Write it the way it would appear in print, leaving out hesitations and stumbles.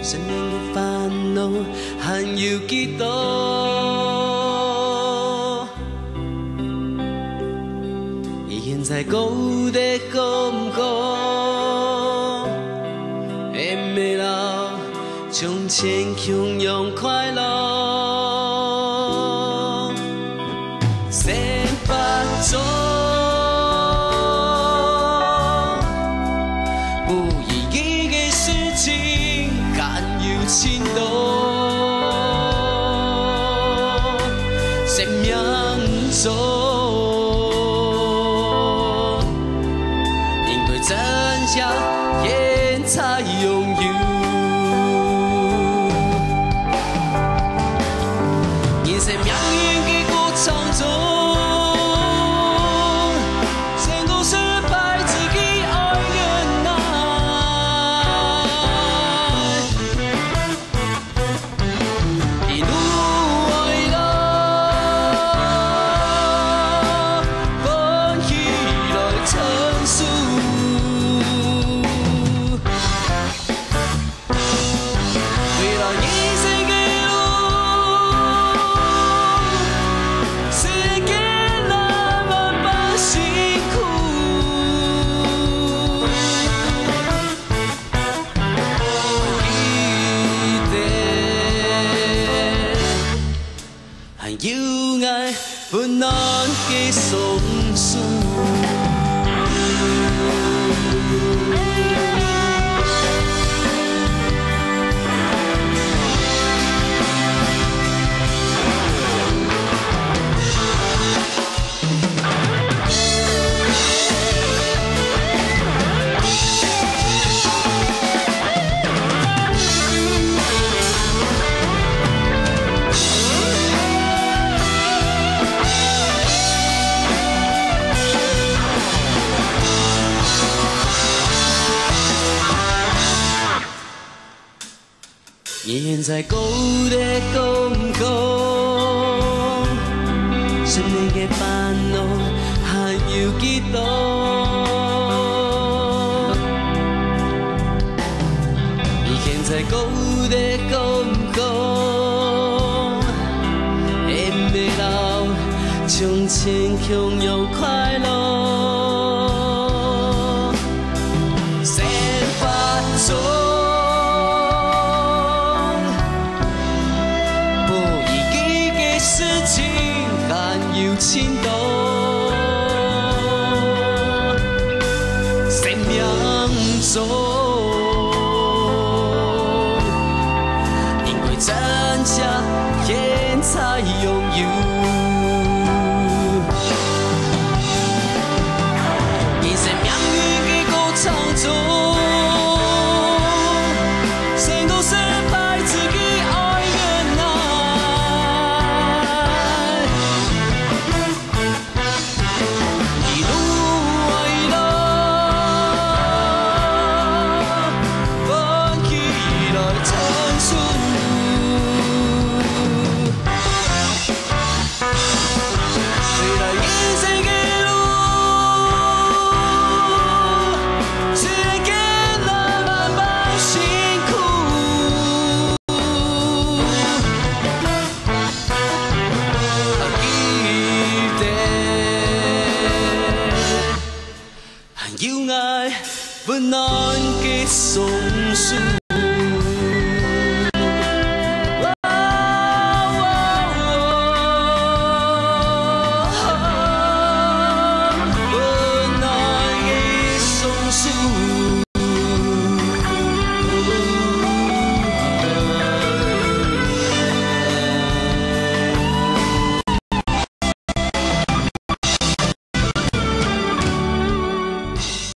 生命的烦恼还有几多？现在过得好不好？会未老，从前汹涌快乐，先发作。 心动，生命中，因对真相现才拥有。人生命运的过程中，成功失败自己爱忍耐。 有爱温暖的松树。 现在过得好不好？生命的烦恼还有几多？你现在过得好不好？会未老，从前汹涌快乐，先发作。 有情动，生命中，因为真相现才拥有。人生命运的过程中，成功失败自己爱忍耐。 有爱温暖的松树。温暖的松树。